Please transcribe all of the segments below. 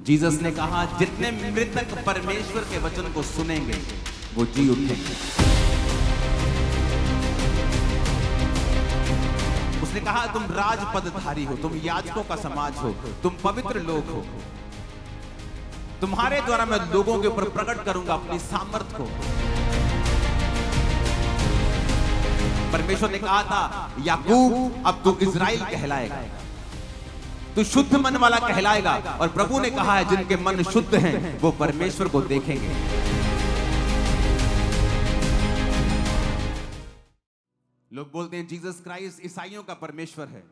Jesus ने कहा, जितने मृतक परमेश्वर के वचन को सुनेंगे वो जी उठेंगे। उसने कहा, तुम राजपदधारी हो, तुम याजकों का समाज हो, तुम पवित्र लोग हो। तुम्हारे द्वारा मैं लोगों के ऊपर प्रकट करूंगा अपनी सामर्थ को। परमेश्वर ने कहा था, याकूब अब तू इज़राइल कहलाएगा, तू शुद्ध मन वाला कहलाएगा। और प्रभु ने कहा है, जिनके मन शुद्ध हैं वो परमेश्वर को देखेंगे। लोग बोलते हैं जीसस क्राइस्ट ईसाइयों का परमेश्वर है,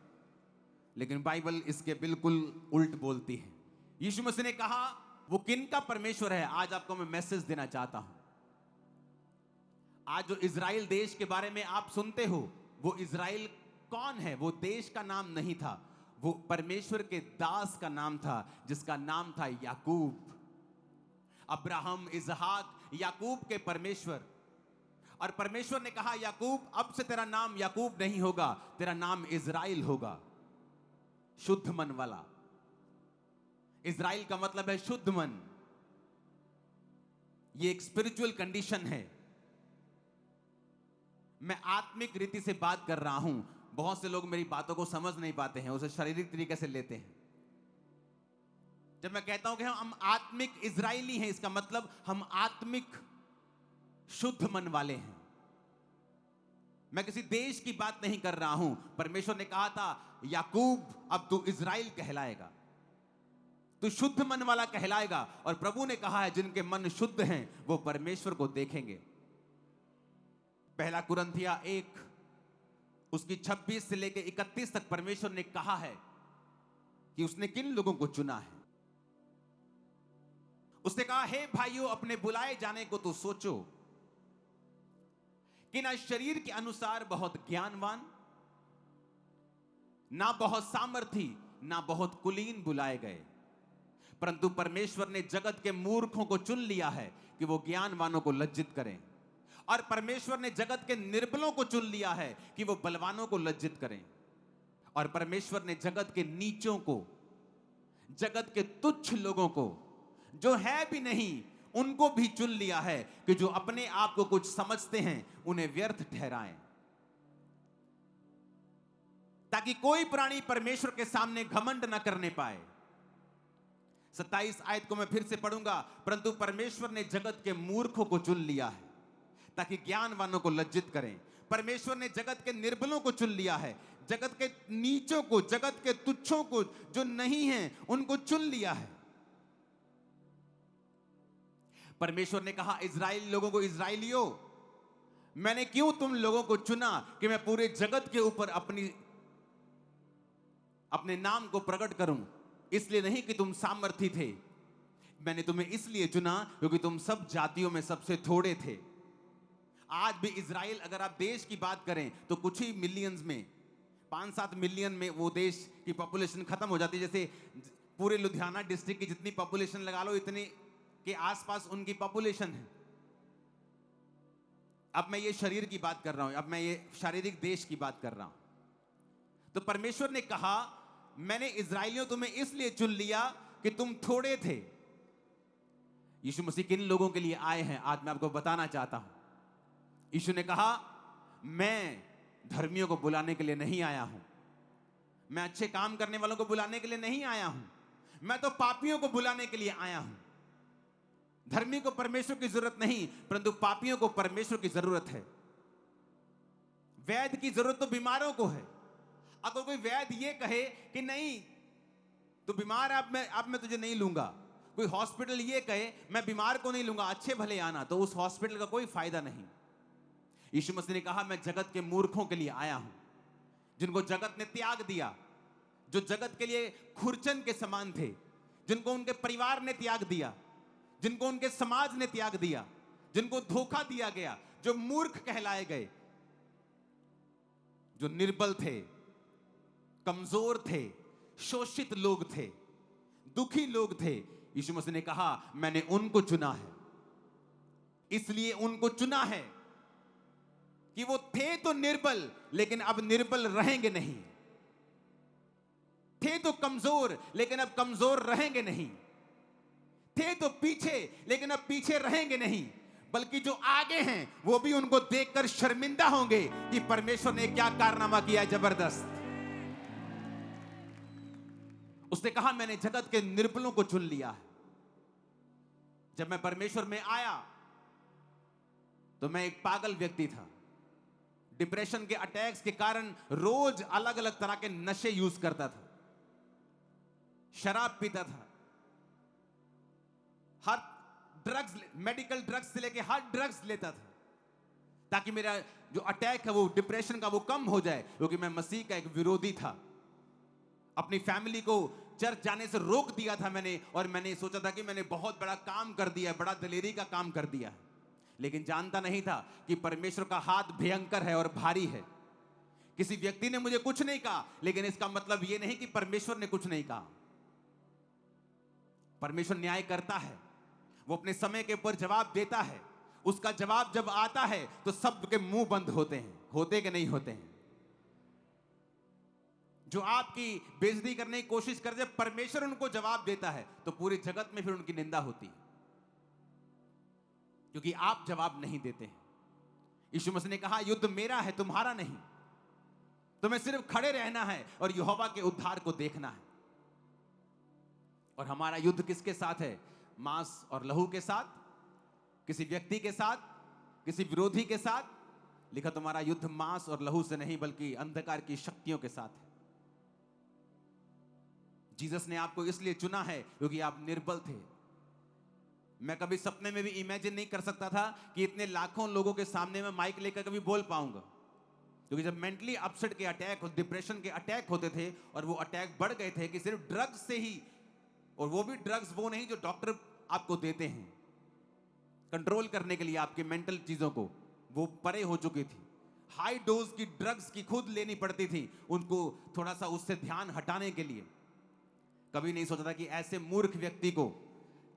लेकिन बाइबल इसके बिल्कुल उल्ट बोलती है। यीशु मसीह ने कहा वो किन का परमेश्वर है। आज आपको मैं मैसेज देना चाहता हूं। आज जो इज़राइल देश के बारे में आप सुनते हो, वो इज़राइल कौन है? वो देश का नाम नहीं था, वो परमेश्वर के दास का नाम था, जिसका नाम था याकूब। अब्राहम, इसहाक, याकूब के परमेश्वर। और परमेश्वर ने कहा, याकूब अब से तेरा नाम याकूब नहीं होगा, तेरा नाम इज़राइल होगा, शुद्ध मन वाला। इज़राइल का मतलब है शुद्ध मन। ये एक स्पिरिचुअल कंडीशन है। मैं आत्मिक रीति से बात कर रहा हूं। बहुत से लोग मेरी बातों को समझ नहीं पाते हैं, उसे शारीरिक तरीके से लेते हैं। जब मैं कहता हूं कि हम आत्मिक इज़राइली हैं, इसका मतलब हम आत्मिक शुद्ध मन वाले हैं। मैं किसी देश की बात नहीं कर रहा हूं। परमेश्वर ने कहा था, याकूब अब तू इज़राइल कहलाएगा, तू शुद्ध मन वाला कहलाएगा। और प्रभु ने कहा है, जिनके मन शुद्ध हैं वो परमेश्वर को देखेंगे। पहला कुरिन्थिया 1 उसकी 26 से लेकर 31 तक परमेश्वर ने कहा है कि उसने किन लोगों को चुना है। उसने कहा, हे भाइयों, अपने बुलाए जाने को तो सोचो कि ना शरीर के अनुसार बहुत ज्ञानवान, ना बहुत सामर्थी, ना बहुत कुलीन बुलाए गए, परंतु परमेश्वर ने जगत के मूर्खों को चुन लिया है कि वो ज्ञानवानों को लज्जित करें। और परमेश्वर ने जगत के निर्बलों को चुन लिया है कि वो बलवानों को लज्जित करें। और परमेश्वर ने जगत के नीचों को, जगत के तुच्छ लोगों को, जो है भी नहीं, उनको भी चुन लिया है कि जो अपने आप को कुछ समझते हैं उन्हें व्यर्थ ठहराएं, ताकि कोई प्राणी परमेश्वर के सामने घमंड न करने पाए। 27 आयत को मैं फिर से पढ़ूंगा। परंतु परमेश्वर ने जगत के मूर्खों को चुन लिया है ताकि ज्ञानवानों को लज्जित करें। परमेश्वर ने जगत के निर्बलों को चुन लिया है, जगत के नीचों को, जगत के तुच्छों को, जो नहीं हैं उनको चुन लिया है। परमेश्वर ने कहा इज़राइल लोगों को, इज़राइलियों, मैंने क्यों तुम लोगों को चुना कि मैं पूरे जगत के ऊपर अपने नाम को प्रकट करूं। इसलिए नहीं कि तुम सामर्थी थे, मैंने तुम्हें इसलिए चुना क्योंकि तुम सब जातियों में सबसे थोड़े थे। आज भी इज़राइल, अगर आप देश की बात करें तो कुछ ही मिलियंस में, 5-7 मिलियन में वो देश की पॉपुलेशन खत्म हो जाती है। जैसे पूरे लुधियाना डिस्ट्रिक्ट की जितनी पॉपुलेशन लगा लो, इतने के आसपास उनकी पॉपुलेशन है। अब मैं ये शरीर की बात कर रहा हूं, अब मैं ये शारीरिक देश की बात कर रहा हूं। तो परमेश्वर ने कहा, मैंने इज़राइलियों तुम्हें इसलिए चुन लिया कि तुम थोड़े थे। यीशु मसीह किन लोगों के लिए आए हैं आज मैं आपको बताना चाहता हूं। यीशु ने कहा, मैं धर्मियों को बुलाने के लिए नहीं आया हूं, मैं अच्छे काम करने वालों को बुलाने के लिए नहीं आया हूं, मैं तो पापियों को बुलाने के लिए आया हूं। धर्मी को परमेश्वर की जरूरत नहीं, परंतु पापियों को परमेश्वर की जरूरत है। वैद्य की जरूरत तो बीमारों को है। अगर कोई वैद्य ये कहे कि नहीं तू बीमार है, अब मैं तुझे नहीं लूंगा, कोई हॉस्पिटल ये कहे मैं बीमार को नहीं लूंगा, अच्छे भले आना, तो उस हॉस्पिटल का कोई फायदा नहीं। यीशु मसीह ने कहा, मैं जगत के मूर्खों के लिए आया हूं, जिनको जगत ने त्याग दिया, जो जगत के लिए खुरचन के समान थे, जिनको उनके परिवार ने त्याग दिया, जिनको उनके समाज ने त्याग दिया, जिनको धोखा दिया गया, जो मूर्ख कहलाए गए, जो निर्बल थे, कमजोर थे, शोषित लोग थे, दुखी लोग थे। यीशु मसीह ने कहा, मैंने उनको चुना है। इसलिए उनको चुना है कि वो थे तो निर्बल, लेकिन अब निर्बल रहेंगे नहीं, थे तो कमजोर, लेकिन अब कमजोर रहेंगे नहीं। थे तो पीछे, लेकिन अब पीछे रहेंगे नहीं, बल्कि जो आगे हैं वो भी उनको देखकर शर्मिंदा होंगे कि परमेश्वर ने क्या कारनामा किया है जबरदस्त। उसने कहा मैंने जगत के निर्बलों को चुन लिया है। जब मैं परमेश्वर में आया तो मैं एक पागल व्यक्ति था। डिप्रेशन के अटैक्स के कारण रोज अलग अलग तरह के नशे यूज करता था, शराब पीता था, हर ड्रग्स, मेडिकल ड्रग्स से लेके हर ड्रग्स लेता था ताकि मेरा जो अटैक है वो डिप्रेशन का वो कम हो जाए, क्योंकि मैं मसीह का एक विरोधी था। अपनी फैमिली को चर्च जाने से रोक दिया था मैंने, और मैंने सोचा था कि मैंने बहुत बड़ा काम कर दिया, बड़ा दलेरी का काम कर दिया, लेकिन जानता नहीं था कि परमेश्वर का हाथ भयंकर है और भारी है। किसी व्यक्ति ने मुझे कुछ नहीं कहा, लेकिन इसका मतलब यह नहीं कि परमेश्वर ने कुछ नहीं कहा। परमेश्वर न्याय करता है, वो अपने समय के ऊपर जवाब देता है। उसका जवाब जब आता है तो सबके मुंह बंद होते हैं, होते कि नहीं होते हैं। जो आपकी बेइज्जती करने की कोशिश कर, जब परमेश्वर उनको जवाब देता है तो पूरी जगत में फिर उनकी निंदा होती है, क्योंकि आप जवाब नहीं देते हैं। यीशु मसीह ने कहा युद्ध मेरा है, तुम्हारा नहीं। तुम्हें सिर्फ खड़े रहना है और यहोवा के उद्धार को देखना है। और हमारा युद्ध किसके साथ है? मांस और लहू के साथ, किसी व्यक्ति के साथ, किसी विरोधी के साथ। लिखा तुम्हारा युद्ध मांस और लहू से नहीं बल्कि अंधकार की शक्तियों के साथ है। जीसस ने आपको इसलिए चुना है क्योंकि आप निर्बल थे। मैं कभी सपने में भी इमेजिन नहीं कर सकता था कि इतने लाखों लोगों के सामने मैं माइक लेकर कभी बोल पाऊंगा, क्योंकि जब मेंटली अपसेट के अटैक, डिप्रेशन के अटैक होते थे और वो अटैक बढ़ गए थे कि सिर्फ ड्रग्स से ही, और वो भी ड्रग्स वो नहीं जो डॉक्टर आपको देते हैं कंट्रोल करने के लिए आपके मेंटल चीजों को, वो परे हो चुकी थी। हाई डोज की ड्रग्स की खुद लेनी पड़ती थी उनको थोड़ा सा उससे ध्यान हटाने के लिए। कभी नहीं सोचा था कि ऐसे मूर्ख व्यक्ति को,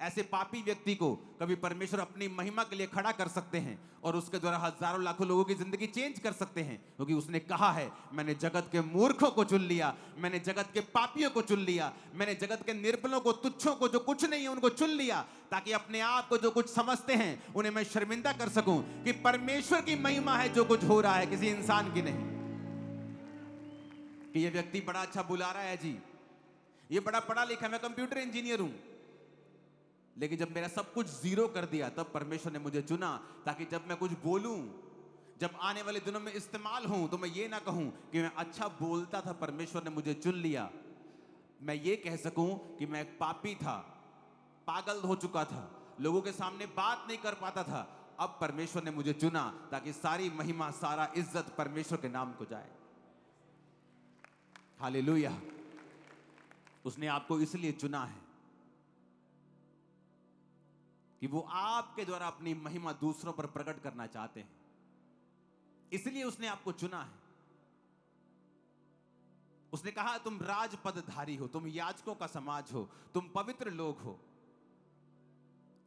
ऐसे पापी व्यक्ति को कभी परमेश्वर अपनी महिमा के लिए खड़ा कर सकते हैं और उसके द्वारा हजारों लाखों लोगों की जिंदगी चेंज कर सकते हैं, क्योंकि उसने कहा है मैंने जगत के मूर्खों को चुन लिया, मैंने जगत के पापियों को चुन लिया, मैंने जगत के निर्बलों को, तुच्छों को, जो कुछ नहीं है उनको चुन लिया, ताकि अपने आप को जो कुछ समझते हैं उन्हें मैं शर्मिंदा कर सकूं कि परमेश्वर की महिमा है जो कुछ हो रहा है, किसी इंसान की नहीं। कि ये व्यक्ति बड़ा अच्छा बुला रहा है जी, ये बड़ा पढ़ा लिखा, मैं कंप्यूटर इंजीनियर हूं, लेकिन जब मेरा सब कुछ जीरो कर दिया तब परमेश्वर ने मुझे चुना, ताकि जब मैं कुछ बोलूं, जब आने वाले दिनों में इस्तेमाल हूं, तो मैं ये ना कहूं कि मैं अच्छा बोलता था, परमेश्वर ने मुझे चुन लिया। मैं ये कह सकूं कि मैं एक पापी था, पागल हो चुका था, लोगों के सामने बात नहीं कर पाता था। अब परमेश्वर ने मुझे चुना ताकि सारी महिमा, सारा इज्जत परमेश्वर के नाम को जाए। हालेलुया। उसने आपको इसलिए चुना है कि वो आपके द्वारा अपनी महिमा दूसरों पर प्रकट करना चाहते हैं, इसलिए उसने आपको चुना है। उसने कहा तुम राजपदधारी हो, तुम याजकों का समाज हो, तुम पवित्र लोग हो,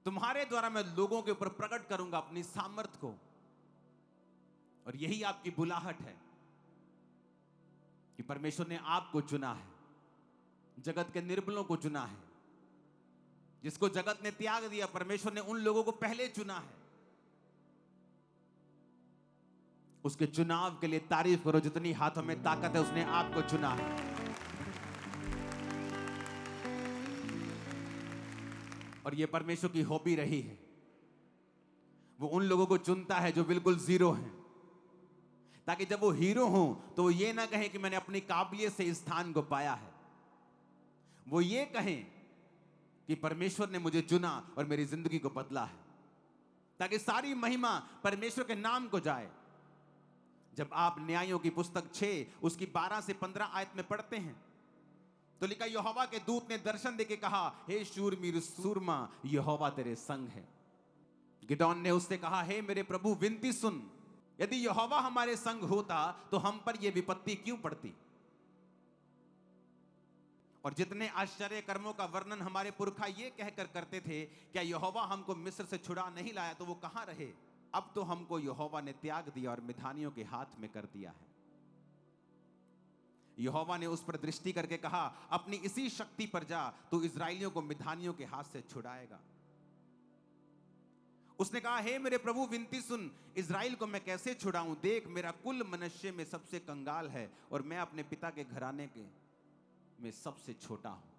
तुम्हारे द्वारा मैं लोगों के ऊपर प्रकट करूंगा अपनी सामर्थ को। और यही आपकी बुलाहट है कि परमेश्वर ने आपको चुना है, जगत के निर्बलों को चुना है। जिसको जगत ने त्याग दिया, परमेश्वर ने उन लोगों को पहले चुना है। उसके चुनाव के लिए तारीफ करो, जितनी हाथों में ताकत है उसने आपको चुना है। और यह परमेश्वर की हॉबी रही है, वो उन लोगों को चुनता है जो बिल्कुल जीरो हैं, ताकि जब वो हीरो हों तो वो ये ना कहें कि मैंने अपनी काबिलियत से इस स्थान को पाया है, वो ये कहें कि परमेश्वर ने मुझे चुना और मेरी जिंदगी को बदला है, ताकि सारी महिमा परमेश्वर के नाम को जाए। जब आप न्यायों की पुस्तक 6 उसकी 12 से 15 आयत में पढ़ते हैं तो लिखा, यहोवा के दूत ने दर्शन देके कहा, हे शूरवीर सूरमा, यहोवा तेरे संग है। गिदोन ने उससे कहा, हे मेरे प्रभु विनती सुन, यदि यहोवा हमारे संग होता तो हम पर यह विपत्ति क्यों पड़ती। और जितने आश्चर्य कर्मों का वर्णन हमारे पुरखा ये कहकर करते थे, क्या यहोवा हमको मिस्र से छुड़ा नहीं लाया, तो वो कहां रहे। अब तो हमको यहोवा ने त्याग दिया और मिधानियों के हाथ में कर दिया है। यहोवा ने उस पर दृष्टि करके कहा, अपनी इसी शक्ति पर जा, तू इस्राएलियों को मिद्यानियों के हाथ से छुड़ाएगा। उसने कहा, हे मेरे प्रभु, विनती सुन, इस्राएल को मैं कैसे छुड़ाऊं? देख, मेरा कुल मनुष्य में सबसे कंगाल है और मैं अपने पिता के घराने के में सबसे छोटा हूं।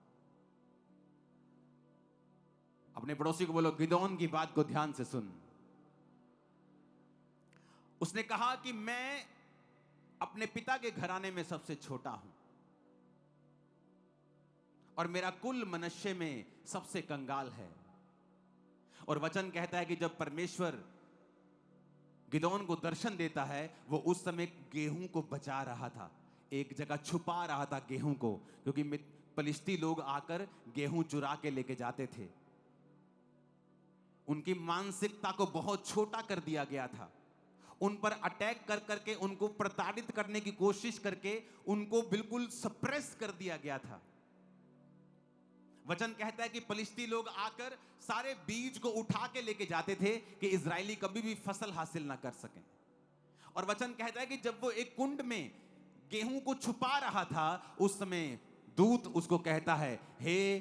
अपने पड़ोसी को बोलो, गिदोन की बात को ध्यान से सुन। उसने कहा कि मैं अपने पिता के घराने में सबसे छोटा हूं और मेरा कुल मनुष्य में सबसे कंगाल है। और वचन कहता है कि जब परमेश्वर गिदोन को दर्शन देता है, वो उस समय गेहूं को बचा रहा था, एक जगह छुपा रहा था गेहूं को, क्योंकि पलिश्ती लोग आकर गेहूं चुरा के लेके जाते थे। उनकी मानसिकता को बहुत छोटा कर दिया गया था। उन पर अटैक कर करके, उनको प्रताड़ित करने की कोशिश करके उनको बिल्कुल सप्रेस कर दिया गया था। वचन कहता है कि पलिश्ती लोग आकर सारे बीज को उठा के लेके जाते थे कि इजरायली कभी भी फसल हासिल ना कर सकें। और वचन कहता है कि जब वो एक कुंड में गेहूं को छुपा रहा था, उस समय दूत उसको कहता है, हे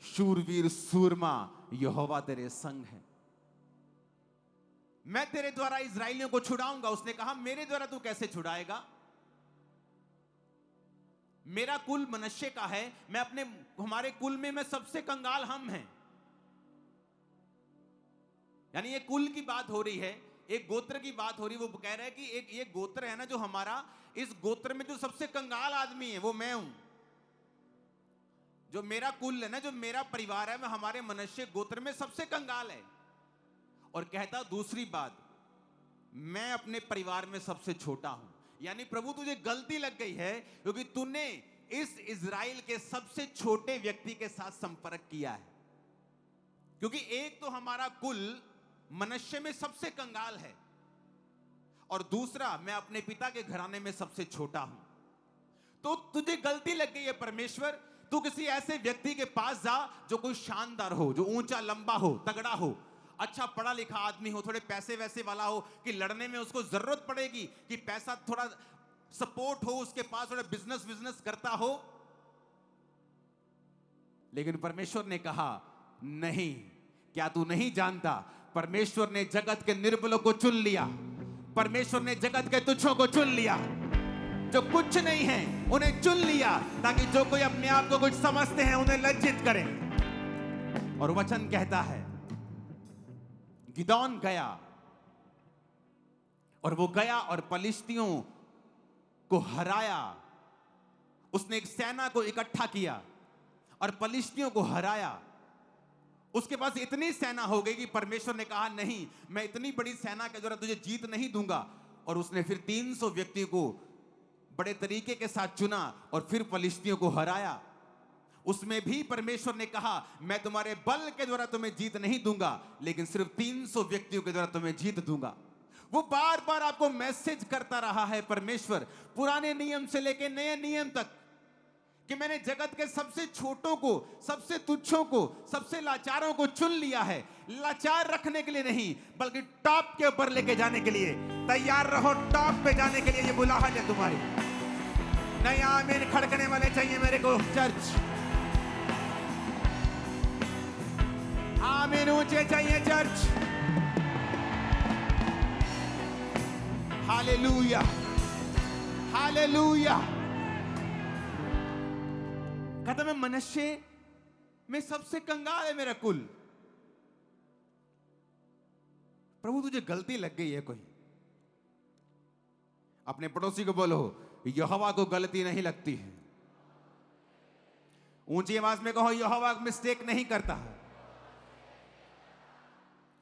शूरवीर सूरमा, यहोवा तेरे संग है, मैं तेरे द्वारा इजरायलियों को छुड़ाऊंगा। उसने कहा, मेरे द्वारा तू कैसे छुड़ाएगा? मेरा कुल मनुष्य का है, मैं हमारे कुल में मैं सबसे कंगाल हम हैं। यानी ये कुल की बात हो रही है, एक गोत्र की बात हो रही है। वो कह रहा है कि एक ये गोत्र है ना जो हमारा, इस गोत्र में जो सबसे कंगाल आदमी है वो मैं हूं। जो मेरा कुल है ना, जो मेरा परिवार है, मैं हमारे मनुष्य गोत्र में सबसे कंगाल है। और कहता दूसरी बात, मैं अपने परिवार में सबसे छोटा हूं। यानी प्रभु, तुझे गलती लग गई है क्योंकि तूने इस इजराइल के सबसे छोटे व्यक्ति के साथ संपर्क किया है। क्योंकि एक तो हमारा कुल मनुष्य में सबसे कंगाल है और दूसरा मैं अपने पिता के घराने में सबसे छोटा हूं। तो तुझे गलती लग गई है परमेश्वर। तू किसी ऐसे व्यक्ति के पास जा जो कोई शानदार हो, जो ऊंचा लंबा हो, तगड़ा हो, अच्छा पढ़ा लिखा आदमी हो, थोड़े पैसे वैसे वाला हो कि लड़ने में उसको जरूरत पड़ेगी कि पैसा थोड़ा सपोर्ट हो, उसके पास थोड़ा बिजनेस करता हो। लेकिन परमेश्वर ने कहा, नहीं, क्या तू नहीं जानता, परमेश्वर ने जगत के निर्बलों को चुन लिया, परमेश्वर ने जगत के तुच्छों को चुन लिया, जो कुछ नहीं है उन्हें चुन लिया, ताकि जो कोई अपने आप को कुछ समझते हैं उन्हें लज्जित करें। और वचन कहता है, गिदोन गया और वो गया और पलिश्तियों को हराया। उसने एक सेना को इकट्ठा किया और पलिश्तियों को हराया। उसके पास इतनी सेना हो गई कि परमेश्वर ने कहा, नहीं, मैं इतनी बड़ी सेना के द्वारा तुझे जीत नहीं दूंगा। और उसने फिर 300 व्यक्तियों को बड़े तरीके के साथ चुना और फिर पलिश्तियों को हराया। उसमें भी परमेश्वर ने कहा, मैं तुम्हारे बल के द्वारा तुम्हें जीत नहीं दूंगा, लेकिन सिर्फ 300 व्यक्तियों के द्वारा तुम्हें जीत दूंगा। वो बार बार आपको मैसेज करता रहा है परमेश्वर, पुराने नियम से लेकर नए नियम तक, कि मैंने जगत के सबसे छोटों को, सबसे तुच्छों को, सबसे लाचारों को चुन लिया है। लाचार रखने के लिए नहीं, बल्कि टॉप के ऊपर लेके जाने के लिए। तैयार रहो टॉप पे जाने के लिए, ये बुलाहट है तुम्हारी। नहीं आमीन खड़कने वाले चाहिए मेरे को चर्च। आमीन ऊंचे चाहिए चर्च। Hallelujah, hallelujah. कहता मैं मनुष्य में सबसे कंगाल है मेरा कुल। प्रभु तुझे गलती लग गई है कोई। अपने पड़ोसी को बोलो, यहोवा को गलती नहीं लगती है। ऊंची आवाज में कहो, यहोवा मिस्टेक नहीं करता।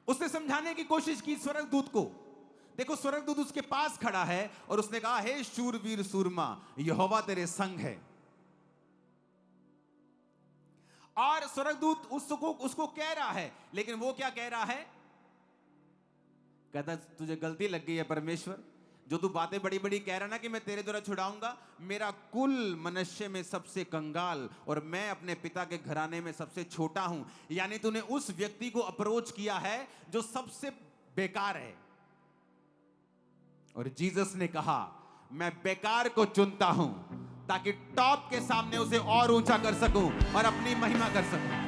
उसने समझाने की कोशिश की स्वर्गदूत को। देखो स्वर्गदूत उसके पास खड़ा है और उसने कहा, हे शूरवीर सूरमा, यहोवा तेरे संग है। और स्वर्गदूत उसको कह रहा है, लेकिन वो क्या कह रहा है? कहता तुझे गलती लग गई है परमेश्वर, जो तू बातें बड़ी बड़ी कह रहा ना कि मैं तेरे द्वारा छुड़ाऊंगा, मेरा कुल मनुष्य में सबसे कंगाल और मैं अपने पिता के घराने में सबसे छोटा हूं। यानी तूने उस व्यक्ति को अप्रोच किया है जो सबसे बेकार है। और जीसस ने कहा, मैं बेकार को चुनता हूं ताकि टॉप के सामने उसे और ऊंचा कर सकूं और अपनी महिमा कर सकूं।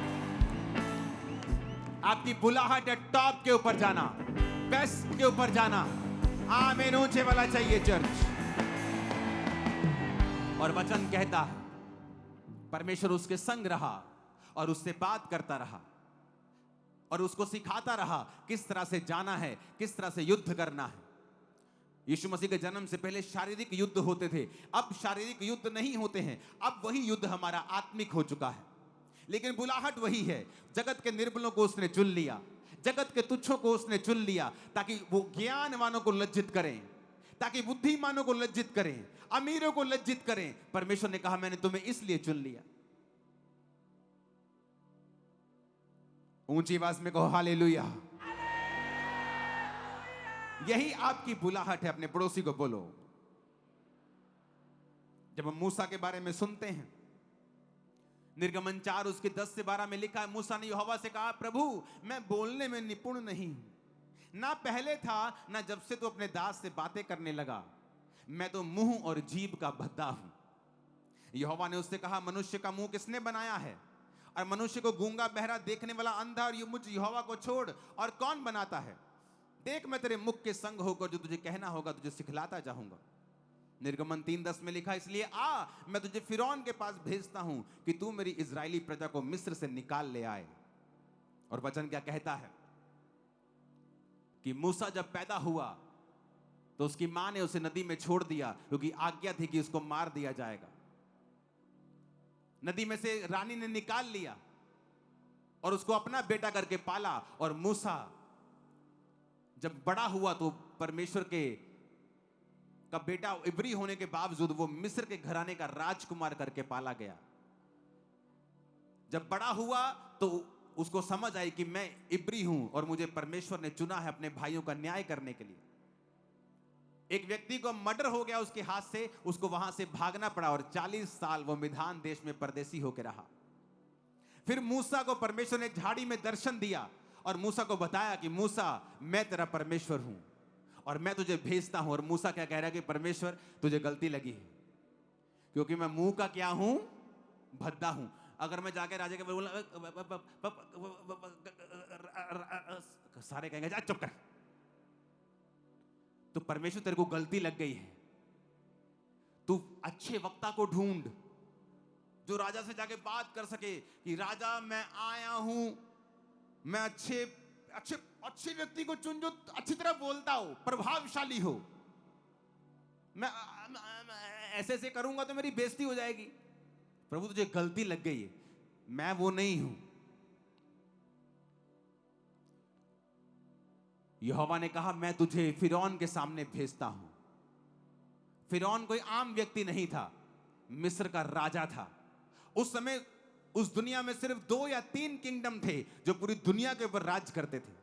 आपकी बुलाहट है टॉप के ऊपर जाना, बेस्ट के ऊपर जाना। आमीन, ऊंचे वाला चाहिए चर्च। और वचन कहता है परमेश्वर उसके संग रहा और उससे बात करता रहा और उसको सिखाता रहा किस तरह से जाना है, किस तरह से युद्ध करना है। यीशु मसीह के जन्म से पहले शारीरिक युद्ध होते थे, अब शारीरिक युद्ध नहीं होते हैं। अब वही युद्ध हमारा आत्मिक हो चुका है, लेकिन बुलाहट वही है। जगत के निर्बलों को उसने चुन लिया, जगत के तुच्छों को उसने चुन लिया ताकि वो ज्ञानवानों को लज्जित करें, ताकि बुद्धिमानों को लज्जित करें, अमीरों को लज्जित करें। परमेश्वर ने कहा मैंने तुम्हें इसलिए चुन लिया। ऊंची आवाज में कहो हालेलुया। यही आपकी बुलाहट है। अपने पड़ोसी को बोलो। जब हम मूसा के बारे में सुनते हैं, निर्गमन 4 उसके 10 से 12 में लिखा है, मूसा ने यहोवा से कहा प्रभु मैं बोलने में निपुण नहीं, ना पहले था ना जब से तू अपने दास से बातें करने लगा। मैं तो मुंह और जीभ का भद्दा हूं। यहोवा ने उससे कहा मनुष्य का मुंह किसने बनाया है, और मनुष्य को गूंगा बहरा देखने वाला अंधा और मुझ यहोवा को छोड़ और कौन बनाता है। देख मैं तेरे मुख के संग होकर जो तुझे कहना होगा तुझे सिखलाता जाऊंगा। निर्गमन 3:10 में लिखा इसलिए आ मैं तुझे फिरौन के पास भेजता हूं कि तू मेरी इजरायली प्रजा को मिस्र से निकाल ले आए। और वचन क्या कहता है कि मूसा जब पैदा हुआ तो उसकी मां ने उसे नदी में छोड़ दिया, क्योंकि आज्ञा थी कि उसको मार दिया जाएगा। नदी में से रानी ने निकाल लिया और उसको अपना बेटा करके पाला। और मूसा जब बड़ा हुआ तो परमेश्वर का बेटा इब्री होने के बावजूद वो मिस्र के घराने का राजकुमार करके पाला गया। जब बड़ा हुआ तो उसको समझ आई कि मैं इब्री हूं और मुझे परमेश्वर ने चुना है अपने भाइयों का न्याय करने के लिए। एक व्यक्ति को मर्डर हो गया उसके हाथ से, उसको वहां से भागना पड़ा और 40 साल वो मिधान देश में परदेसी होकर रहा। फिर मूसा को परमेश्वर ने झाड़ी में दर्शन दिया और मूसा को बताया कि मूसा मैं तेरा परमेश्वर हूं और मैं तुझे भेजता हूं। और मूसा क्या कह रहा है कि परमेश्वर तुझे गलती लगी है, क्योंकि मैं मुंह का क्या हूं, भद्दा हूं। अगर मैं जाके राजा के बोला सारे कहेंगे जा चुप कर, तो परमेश्वर तेरे को गलती लग गई है। तू अच्छे वक्ता को ढूंढ जो राजा से जाके बात कर सके कि राजा मैं आया हूं। मैं अच्छे व्यक्ति को चुन जो अच्छी तरह बोलता हो, प्रभावशाली हो। मैं ऐसे करूंगा तो मेरी बेइज्जती हो जाएगी। प्रभु तुझे गलती लग गई है, मैं वो नहीं हूं। यहोवा ने कहा मैं तुझे फिरौन के सामने भेजता हूं। फिरौन कोई आम व्यक्ति नहीं था, मिस्र का राजा था। उस समय उस दुनिया में सिर्फ 2 या 3 किंगडम थे जो पूरी दुनिया के ऊपर राज करते थे।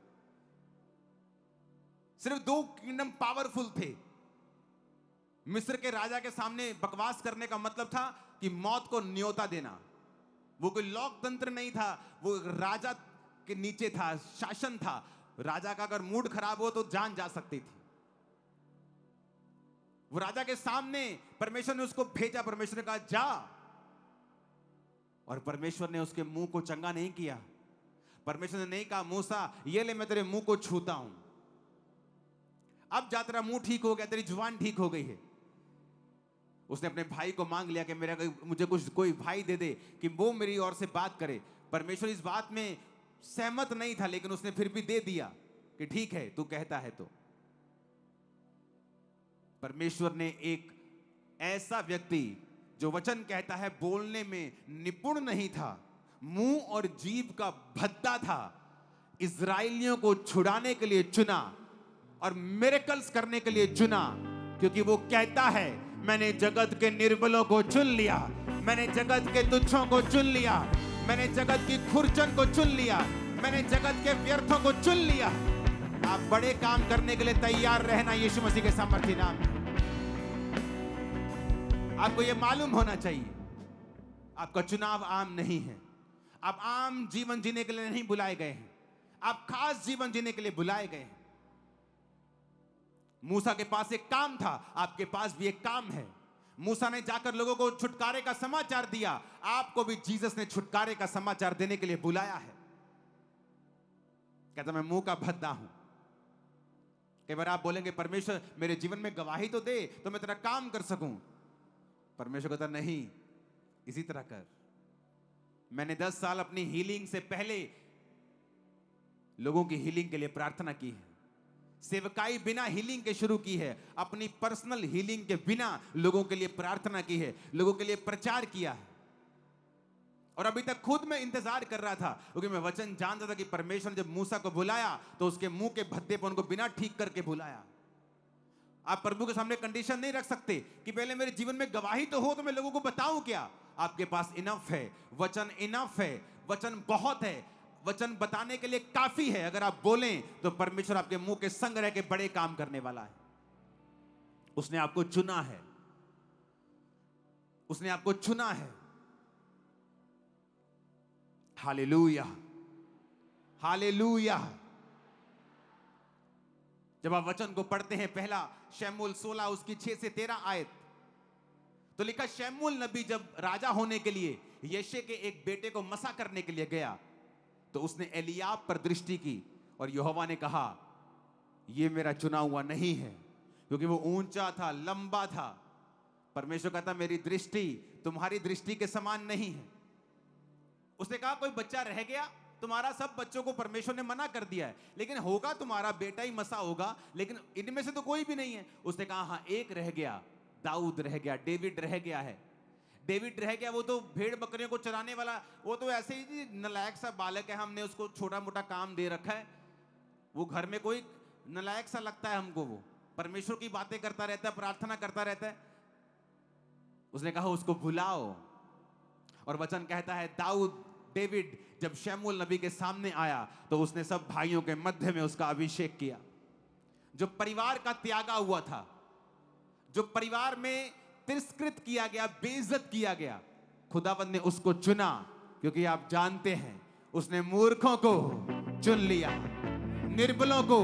सिर्फ 2 किंगडम पावरफुल थे। मिस्र के राजा के सामने बकवास करने का मतलब था कि मौत को न्योता देना। वो कोई लोकतंत्र नहीं था, वो राजा के नीचे था, शासन था। राजा का अगर मूड खराब हो तो जान जा सकती थी। वो राजा के सामने परमेश्वर ने उसको भेजा। परमेश्वर ने कहा जा, और परमेश्वर ने उसके मुंह को चंगा नहीं किया। परमेश्वर ने नहीं कहा मूसा ये ले मैं तेरे मुंह को छूता हूं, अब जा तेरा मुंह ठीक हो गया, तेरी जुबान ठीक हो गई है। उसने अपने भाई को मांग लिया कि मुझे कोई भाई दे दे कि वो मेरी ओर से बात करे। परमेश्वर इस बात में सहमत नहीं था, लेकिन उसने फिर भी दे दिया कि ठीक है तू कहता है तो। परमेश्वर ने एक ऐसा व्यक्ति जो वचन कहता है बोलने में निपुण नहीं था, मुंह और जीभ का भद्दा था, इजराइलियों को छुड़ाने के लिए चुना और मिरेकल्स करने के लिए चुना। क्योंकि वो कहता है मैंने जगत के निर्बलों को चुन लिया, मैंने जगत के तुच्छों को चुन लिया, मैंने जगत की खुरचन को चुन लिया, मैंने जगत के व्यर्थों को चुन लिया। आप बड़े काम करने के लिए तैयार रहना यीशु मसीह के सामर्थ्य नाम में। आपको यह मालूम होना चाहिए आपका चुनाव आम नहीं है। आप आम जीवन जीने के लिए नहीं बुलाए गए हैं, आप खास जीवन जीने के लिए बुलाए गए हैं। मूसा के पास एक काम था, आपके पास भी एक काम है। मूसा ने जाकर लोगों को छुटकारे का समाचार दिया, आपको भी जीसस ने छुटकारे का समाचार देने के लिए बुलाया है। कहता मैं मुंह का भद्दा हूं। कई बार आप बोलेंगे परमेश्वर मेरे जीवन में गवाही तो दे तो मैं तेरा काम कर सकूं। परमेश्वर कहता नहीं, इसी तरह कर। मैंने 10 साल अपनी हीलिंग से पहले लोगों की हीलिंग के लिए प्रार्थना की है। सेवकाई बिना हीलिंग के शुरू की है, अपनी पर्सनल हीलिंग के बिना लोगों के लिए प्रार्थना की है, लोगों के लिए प्रचार किया है। और अभी तक खुद मैं इंतजार कर रहा था, क्योंकि मैं वचन जानता था कि परमेश्वर ने जब मूसा को बुलाया तो उसके मुंह के भद्देपन को बिना ठीक करके बुलाया। आप प्रभु के सामने कंडीशन नहीं रख सकते कि पहले मेरे जीवन में गवाही तो हो तो मैं लोगों को बताऊं क्या। आपके पास इनफ है, वचन इनफ है, वचन बहुत है, वचन बताने के लिए काफी है। अगर आप बोलें तो परमेश्वर आपके मुंह के संग रह के बड़े काम करने वाला है। उसने आपको चुना है, उसने आपको चुना है। Hallelujah, hallelujah. जब आप वचन को पढ़ते हैं, पहला शमूएल 16 उसकी 6 से 13 आयत, तो लिखा शमूएल नबी जब राजा होने के लिए यशे के एक बेटे को मसा करने के लिए गया तो उसने एलियाब पर दृष्टि की और यहोवा ने कहा यह मेरा चुना हुआ नहीं है, क्योंकि वो ऊंचा था, लंबा था। परमेश्वर कहता मेरी दृष्टि तुम्हारी दृष्टि के समान नहीं है। उसने कहा कोई बच्चा रह गया, तुम्हारा सब बच्चों को परमेश्वर ने मना कर दिया है, लेकिन होगा तुम्हारा बेटा ही मसा होगा, लेकिन इनमें से तो कोई भी नहीं है। उसने कहा हाँ एक रह गया, दाऊद रह गया, डेविड रह गया है। डेविड रह गया, वो तो भेड़ बकरियों को चराने वाला, वो तो ऐसे ही नलायक सा बालक है, हमने उसको छोटा मोटा काम दे रखा है, वो घर में कोई नलायक सा लगता है हमको, वो परमेश्वर की बातें करता रहता है, प्रार्थना करता रहता है। उसने कहा उसको बुलाओ। और वचन कहता है दाऊद डेविड जब शमूएल नबी के सामने आया तो उसने सब भाइयों के मध्य में उसका अभिषेक किया। जो परिवार का त्यागा हुआ था, जो परिवार में तिरस्कृत किया गया, बेइज्जत किया गया, खुदावंद ने उसको चुना, क्योंकि आप जानते हैं उसने मूर्खों को चुन लिया, निर्बलों को,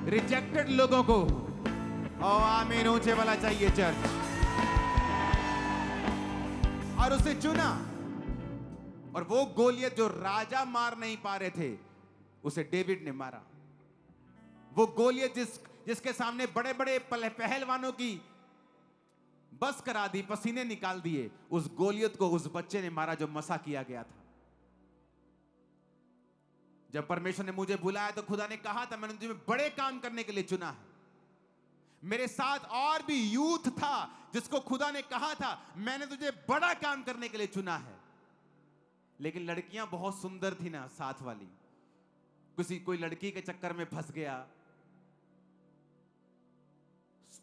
रिजेक्टेड लोगों को। ओ आमीन, ऊंचे वाला चाहिए चर्च। और उसे चुना, और वो गोलियत जो राजा मार नहीं पा रहे थे उसे डेविड ने मारा। वो गोलियत जिसके सामने बड़े बड़े पहलवानों की बस करा दी, पसीने निकाल दिए, उस गोलियत को उस बच्चे ने मारा जो मसा किया गया था। जब परमेश्वर ने मुझे बुलाया तो खुदा ने कहा था मैंने तुम्हें बड़े काम करने के लिए चुना है। मेरे साथ और भी यूथ था जिसको खुदा ने कहा था मैंने तुझे बड़ा काम करने के लिए चुना है। लेकिन लड़कियां बहुत सुंदर थी ना साथ वाली, कोई लड़की के चक्कर में फंस गया,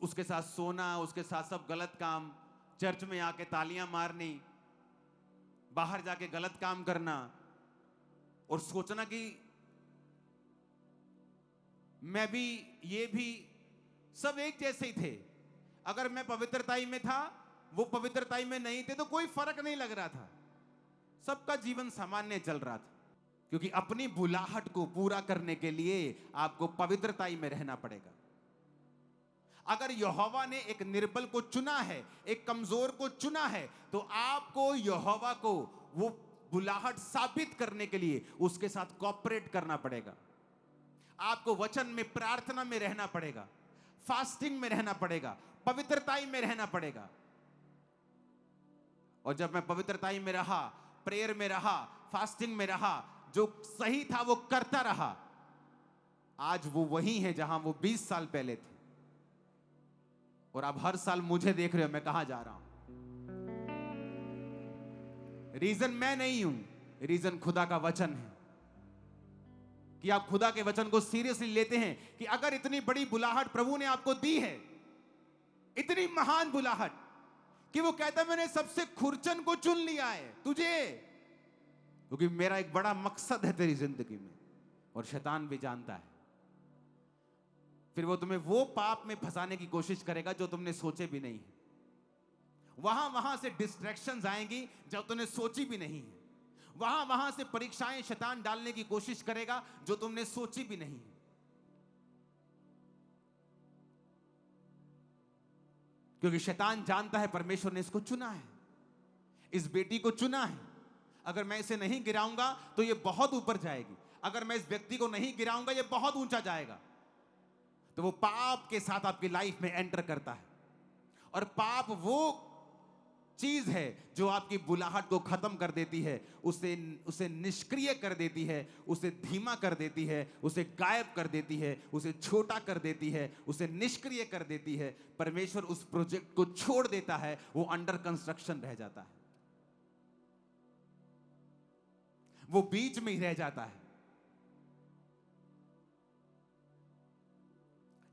उसके साथ सोना, उसके साथ सब गलत काम, चर्च में आके तालियां मारनी, बाहर जाके गलत काम करना और सोचना कि मैं भी, ये भी, सब एक जैसे ही थे। अगर मैं पवित्रताई में था, वो पवित्रताई में नहीं थे, तो कोई फर्क नहीं लग रहा था, सबका जीवन सामान्य चल रहा था। क्योंकि अपनी बुलाहट को पूरा करने के लिए आपको पवित्रताई में रहना पड़ेगा। अगर यहोवा ने एक निर्बल को चुना है, एक कमजोर को चुना है, तो आपको यहोवा को वो बुलाहट साबित करने के लिए उसके साथ कोऑपरेट करना पड़ेगा। आपको वचन में, प्रार्थना में रहना पड़ेगा, फास्टिंग में रहना पड़ेगा, पवित्रताई में रहना पड़ेगा। और जब मैं पवित्रताई में रहा, प्रेयर में रहा, फास्टिंग में रहा, जो सही था वो करता रहा, आज वो वही है जहां वो 20 साल पहले थे। और आप हर साल मुझे देख रहे हो मैं कहां जा रहा हूं। रीजन मैं नहीं हूं, रीजन खुदा का वचन है। कि आप खुदा के वचन को सीरियसली लेते हैं कि अगर इतनी बड़ी बुलाहट प्रभु ने आपको दी है, इतनी महान बुलाहट कि वो कहता है मैंने सबसे खुरचन को चुन लिया है तुझे, क्योंकि मेरा एक बड़ा मकसद है तेरी जिंदगी में, और शैतान भी जानता है। फिर वो तुम्हें वो पाप में फंसाने की कोशिश करेगा जो तुमने सोचे भी नहीं है। वहां से डिस्ट्रैक्शंस आएंगी जब तुमने सोची भी नहीं है। वहां से परीक्षाएं शैतान डालने की कोशिश करेगा जो तुमने सोची भी नहीं है। क्योंकि शैतान जानता है परमेश्वर ने इसको चुना है, इस बेटी को चुना है। अगर मैं इसे नहीं गिराऊंगा तो ये बहुत ऊपर जाएगी, अगर मैं इस व्यक्ति को नहीं गिराऊंगा ये बहुत ऊंचा जाएगा। तो वो पाप के साथ आपकी लाइफ में एंटर करता है, और पाप वो चीज है जो आपकी बुलाहट को खत्म कर देती है, उसे निष्क्रिय कर देती है, उसे धीमा कर देती है, उसे गायब कर देती है, उसे छोटा कर देती है, उसे निष्क्रिय कर देती है। परमेश्वर उस प्रोजेक्ट को छोड़ देता है, वो अंडर कंस्ट्रक्शन रह जाता है, वो बीच में ही रह जाता है।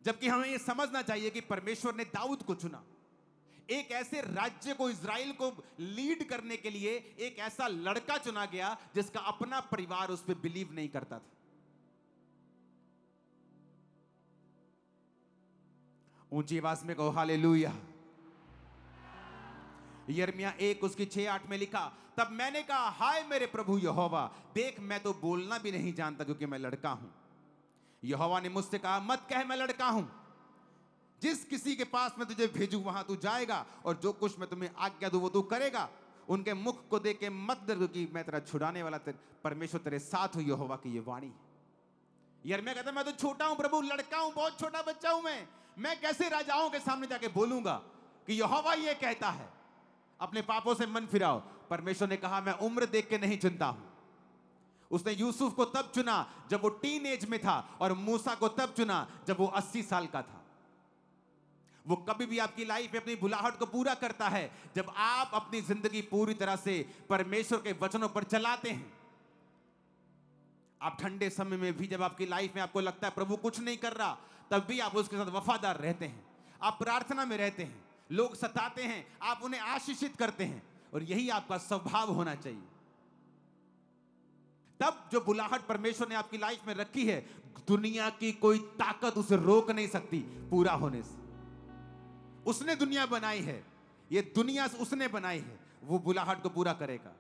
जबकि हमें यह समझना चाहिए कि परमेश्वर ने दाऊद को चुना, एक ऐसे राज्य को, इज़राइल को लीड करने के लिए एक ऐसा लड़का चुना गया जिसका अपना परिवार उस पर बिलीव नहीं करता था। ऊंची आवाज में कहो हालेलुया। यिर्मयाह 1 उसकी 6-8 में लिखा, तब मैंने कहा, हाय मेरे प्रभु यहोवा, देख मैं तो बोलना भी नहीं जानता क्योंकि मैं लड़का हूं। यहोवा ने मुझसे कहा, मत कह मैं लड़का हूं, जिस किसी के पास मैं तुझे भेजूं वहां तू जाएगा, और जो कुछ मैं तुम्हें आज्ञा दूं वो तू करेगा। उनके मुख को देख के मत डर, क्योंकि मैं तेरा छुड़ाने वाला परमेश्वर तेरे साथ हूं। यहोवा की ये वाणी। यिर्मयाह कहता, मैं तो छोटा हूं प्रभु, लड़का हूं, बहुत छोटा बच्चा हूं, मैं कैसे राजाओं के सामने जाके बोलूंगा कि यहोवा ये कहता है। अपने पापों से मन फिराओ। परमेश्वर ने कहा, मैं उम्र देख के नहीं चुनता हूं। उसने यूसुफ को तब चुना जब वो टीन एज में था, और मूसा को तब चुना जब वो 80 साल का था। वो कभी भी आपकी लाइफ में अपनी बुलाहट को पूरा करता है जब आप अपनी जिंदगी पूरी तरह से परमेश्वर के वचनों पर चलाते हैं। आप ठंडे समय में भी, जब आपकी लाइफ में आपको लगता है प्रभु कुछ नहीं कर रहा, तब भी आप उसके साथ वफादार रहते हैं। आप प्रार्थना में रहते हैं, लोग सताते हैं, आप उन्हें आशीषित करते हैं, और यही आपका स्वभाव होना चाहिए। तब जो बुलाहट परमेश्वर ने आपकी लाइफ में रखी है, दुनिया की कोई ताकत उसे रोक नहीं सकती पूरा होने से। उसने दुनिया बनाई है, ये दुनिया उसने बनाई है, वो बुलाहट को पूरा करेगा।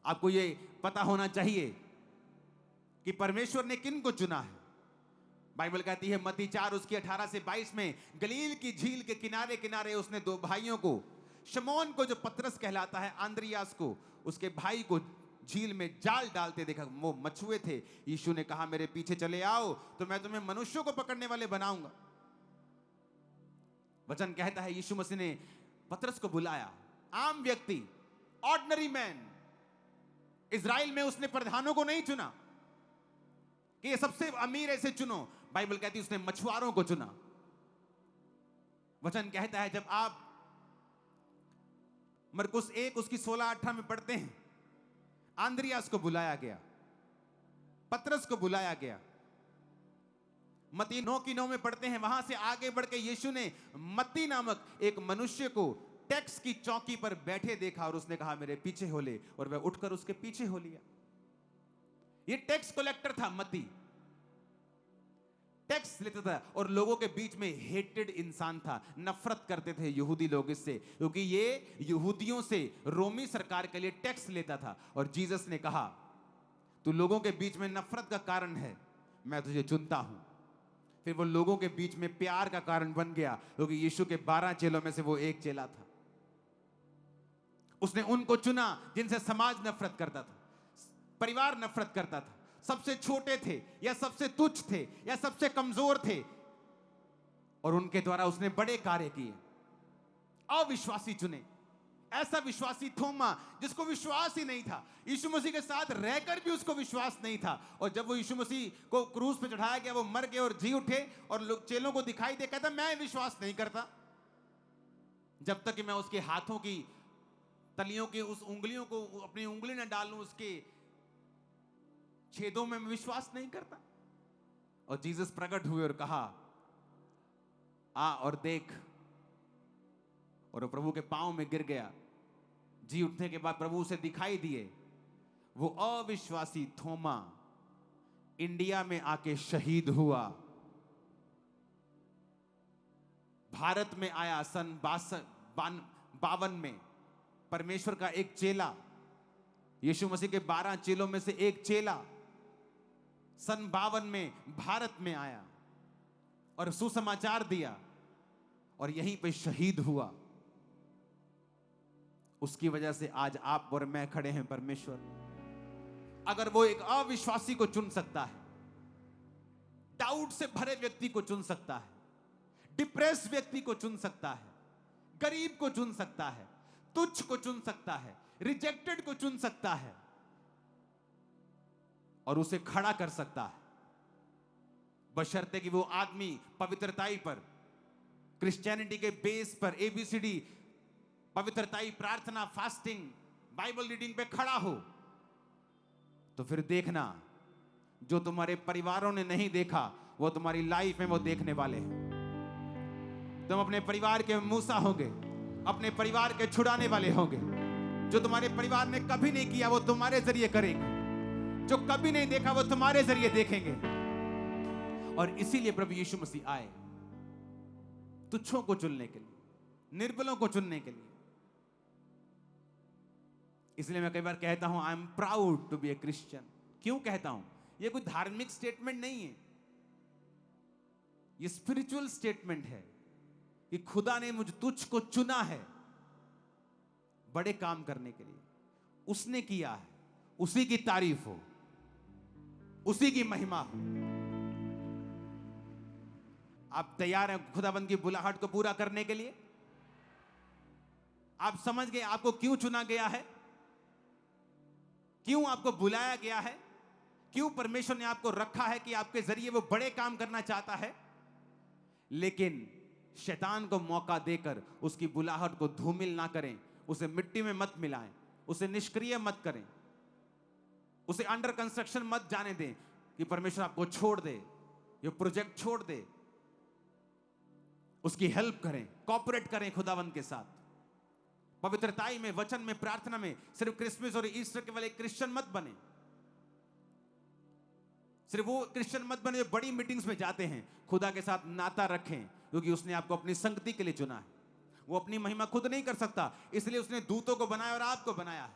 आपको ये पता होना चाहिए कि परमेश्वर ने किन को चुना है। बाइबल कहती है मत्ती 4 उसकी 18 से 22 में, गलील की झील के किनारे किनारे उसने 2 भाइयों को, शमौन को जो पतरस कहलाता है, आंद्रियास को, उसके भाई को झील में जाल डालते देखा। वो मछुए थे। यीशु ने कहा, मेरे पीछे चले आओ तो मैं तुम्हें मनुष्यों को पकड़ने वाले बनाऊंगा। वचन कहता है यीशु मसीह ने पतरस को बुलाया, आम व्यक्ति, ऑर्डिनरी मैन। इज़राइल में उसने प्रधानों को नहीं चुना कि ये सबसे अमीर ऐसे चुनो। बाइबल कहती है उसने मछुआरों को चुना। वचन कहता है, जब आप मरकुस 1 उसकी 16-18 में पढ़ते हैं, आंद्रियास को बुलाया गया, पतरस को बुलाया गया। मत्ती 9:9 में पढ़ते हैं, वहां से आगे बढ़ के यीशु ने मत्ती नामक एक मनुष्य को टैक्स की चौकी पर बैठे देखा, और उसने कहा, मेरे पीछे हो ले, और वह उठकर उसके पीछे हो लिया। ये टैक्स कलेक्टर था मत्ती, टैक्स लेता था, और लोगों के बीच में हेटेड इंसान था। नफरत करते थे यहूदी लोग इससे, क्योंकि ये यहूदियों से, रोमी सरकार के लिए टैक्स लेता था। और जीसस ने कहा, तू लोगों के बीच में नफरत का कारण है, मैं तुझे चुनता हूं। फिर वो लोगों के बीच में प्यार का कारण बन गया, क्योंकि यीशु के 12 चेलों में से वो एक चेला था। उसने उनको चुना जिनसे समाज नफरत करता था, परिवार नफरत करता था, सबसे छोटे थे या सबसे तुच्छ थे या सबसे कमजोर थे, और उनके द्वारा उसने बड़े कार्य किए। अविश्वासी चुने, ऐसा विश्वासी थोमा जिसको विश्वास ही नहीं था, यीशु मसीह के साथ रहकर भी उसको विश्वास नहीं था। और जब वो यीशु मसीह को क्रूस पे चढ़ाया गया, वो मर गए और जी उठे, और लोग चेलों को दिखाई दे, कहता मैं विश्वास नहीं करता जब तक कि मैं उसके हाथों की तलियों की उस उंगलियों को अपनी उंगली न डालूं, उसके छेदों में मैं विश्वास नहीं करता। और जीसस प्रकट हुए और कहा, आ और देख, और वो प्रभु के पांव में गिर गया। जी उठने के बाद प्रभु उसे दिखाई दिए। वो अविश्वासी थोमा इंडिया में आके शहीद हुआ, भारत में आया सन 52 में। परमेश्वर का एक चेला, यीशु मसीह के 12 चेलों में से एक चेला, सन 52 में भारत में आया और सुसमाचार दिया। और यहीं पे शहीद हुआ, उसकी वजह से आज आप और मैं खड़े हैं। परमेश्वर अगर वो एक अविश्वासी को चुन सकता है, डाउट से भरे व्यक्ति को चुन सकता है, डिप्रेस व्यक्ति को चुन सकता है, गरीब को चुन सकता है, तुच्छ को चुन सकता है, रिजेक्टेड को चुन सकता है और उसे खड़ा कर सकता है, बशर्ते कि वो आदमी पवित्रताई पर, क्रिश्चियनिटी के बेस पर, ABCD पवित्रताई, प्रार्थना, फास्टिंग, बाइबल रीडिंग पे खड़ा हो, तो फिर देखना जो तुम्हारे परिवारों ने नहीं देखा वो तुम्हारी लाइफ में वो देखने वाले हैं। तुम अपने परिवार के मूसा होंगे, अपने परिवार के छुड़ाने वाले होंगे। जो तुम्हारे परिवार ने कभी नहीं किया वो तुम्हारे जरिए करेंगे, जो कभी नहीं देखा वो तुम्हारे जरिए देखेंगे। और इसीलिए प्रभु यीशु मसीह आए, तुच्छों को चुनने के लिए, निर्बलों को चुनने के लिए। इसलिए मैं कई बार कहता हूं, I am proud to be a Christian. क्यों कहता हूं? यह कोई धार्मिक स्टेटमेंट नहीं है, यह स्पिरिचुअल स्टेटमेंट है कि खुदा ने मुझ तुझ को चुना है बड़े काम करने के लिए। उसने किया है, उसी की तारीफ हो, उसी की महिमा हो। आप तैयार हैं खुदाबंद की बुलाहट को पूरा करने के लिए? आप समझ गए आपको क्यों चुना गया है, क्यों आपको बुलाया गया है, क्यों परमेश्वर ने आपको रखा है कि आपके जरिए वो बड़े काम करना चाहता है। लेकिन शैतान को मौका देकर उसकी बुलाहट को धूमिल ना करें, उसे मिट्टी में मत मिलाएं, उसे निष्क्रिय मत करें, उसे अंडर कंस्ट्रक्शन मत जाने दें कि परमेश्वर आपको छोड़ दे, ये प्रोजेक्ट छोड़ दे। उसकी हेल्प करें, कोऑपरेट करें खुदावंद के साथ। पवित्रताई में, वचन में, प्रार्थना में। सिर्फ क्रिसमस और ईस्टर के वाले क्रिश्चियन मत बने, सिर्फ वो क्रिश्चियन मत बने जो बड़ी मीटिंग्स में जाते हैं। खुदा के साथ नाता रखें, क्योंकि उसने आपको अपनी संगति के लिए चुना है। वो अपनी महिमा खुद नहीं कर सकता, इसलिए उसने दूतों को बनाया और आपको बनाया है।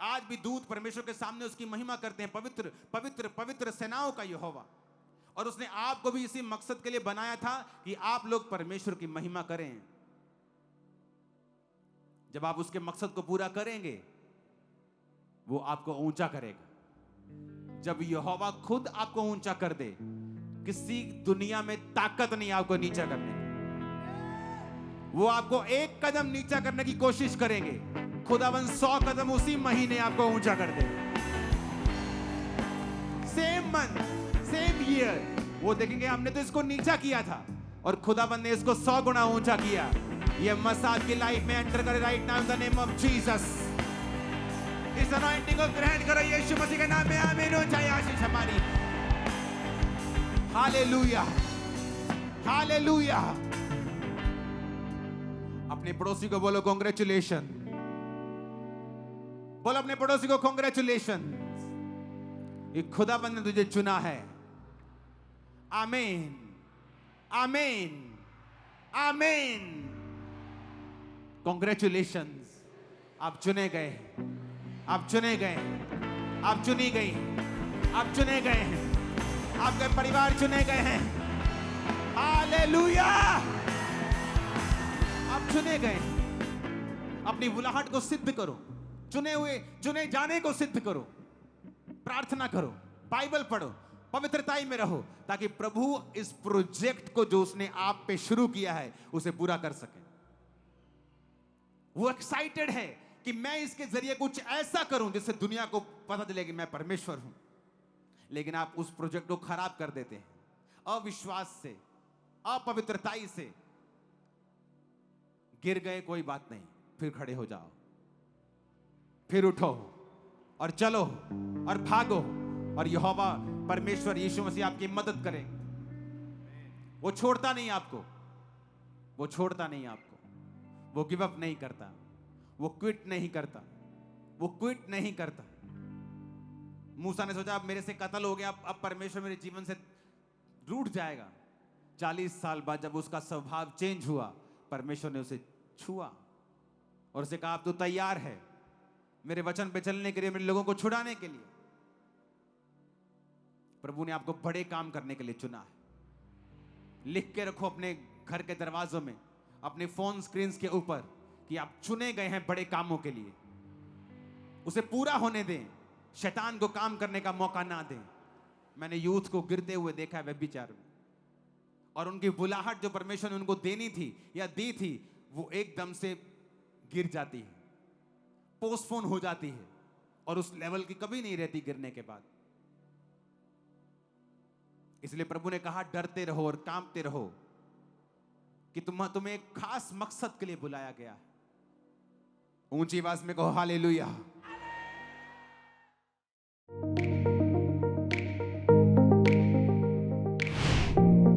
आज भी दूत परमेश्वर के सामने उसकी महिमा करते हैं, पवित्र पवित्र पवित्र सेनाओं का यहोवा। और उसने आपको भी इसी मकसद के लिए बनाया था कि आप लोग परमेश्वर की महिमा करें। जब आप उसके मकसद को पूरा करेंगे, वो आपको ऊंचा करेगा। जब यहोवा खुद आपको ऊंचा कर दे, किसी दुनिया में ताकत नहीं आपको नीचा करने की। वो आपको एक कदम नीचा करने की कोशिश करेंगे, खुदावन 100 कदम उसी महीने आपको ऊंचा कर दे। सेम मंथ, सेम ईयर वो देखेंगे हमने तो इसको नीचा किया था और खुदावन ने इसको 100 गुना ऊंचा किया। ये मसाज की लाइफ में एंटर करे right now in the name of Jesus. इस अनॉइंटिंग को ग्रहण करो यीशु मसीह के नाम में। आमीन हो जाए आशीष हमारी। Hallelujah, hallelujah. अपने पड़ोसी को बोलो कांग्रेचुलेशन, बोलो अपने पड़ोसी को कांग्रेचुलेशन, ये खुदाबंद ने तुझे चुना है। आमीन, आमीन, आमीन। कांग्रेचुलेशंस, आप चुने गए, आप चुने गए, आप चुनी गई, आप चुने गए हैं, आपके परिवार चुने गए हैं। हालेलुया, आप चुने गए। अपनी बुलाहट को सिद्ध करो, चुने हुए चुने जाने को सिद्ध करो। प्रार्थना करो, बाइबल पढ़ो, पवित्रताई में रहो, ताकि प्रभु इस प्रोजेक्ट को जो उसने आप पे शुरू किया है उसे पूरा कर सके। वो एक्साइटेड है कि मैं इसके जरिए कुछ ऐसा करूं जिससे दुनिया को पता चले कि मैं परमेश्वर हूं। लेकिन आप उस प्रोजेक्ट को खराब कर देते हैं, अविश्वास से, अपवित्रताई से। गिर गए कोई बात नहीं, फिर खड़े हो जाओ, फिर उठो और चलो और भागो, और यहोवा परमेश्वर यीशु मसीह आपकी मदद करेंगे। वो छोड़ता नहीं आपको, वो छोड़ता नहीं आपको, वो गिव अप नहीं करता, वो क्विट नहीं करता, वो क्विट नहीं करता। मूसा ने सोचा अब मेरे से कत्ल हो गया, अब परमेश्वर मेरे जीवन से रूठ जाएगा। 40 साल बाद जब उसका स्वभाव चेंज हुआ, परमेश्वर ने उसे छुआ और उसे कहा अब तू तैयार है मेरे वचन पे चलने के लिए, मेरे लोगों को छुड़ाने के लिए। प्रभु ने आपको बड़े काम करने के लिए चुना है। लिख के रखो अपने घर के दरवाजों में, अपने फोन स्क्रीन के ऊपर कि आप चुने गए हैं बड़े कामों के लिए। उसे पूरा होने दें, शैतान को काम करने का मौका ना दें। मैंने यूथ को गिरते हुए देखा है व्यभिचार में, और उनकी बुलाहट जो परमेश्वर ने उनको देनी थी या दी थी, वो एकदम से गिर जाती है, पोस्टपोन हो जाती है, और उस लेवल की कभी नहीं रहती गिरने के बाद। इसलिए प्रभु ने कहा डरते रहो और कांपते रहो कि तुम्हें एक खास मकसद के लिए बुलाया गया है। ऊंची आवाज में कहो हालेलुया।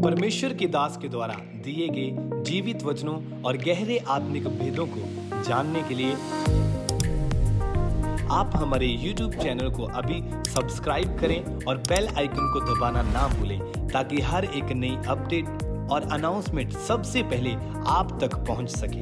परमेश्वर के दास के द्वारा दिए गए जीवित वचनों और गहरे आत्मिक भेदों को जानने के लिए आप हमारे YouTube चैनल को अभी सब्सक्राइब करें और बेल आइकन को दबाना ना भूलें, ताकि हर एक नई अपडेट और अनाउंसमेंट सबसे पहले आप तक पहुंच सके।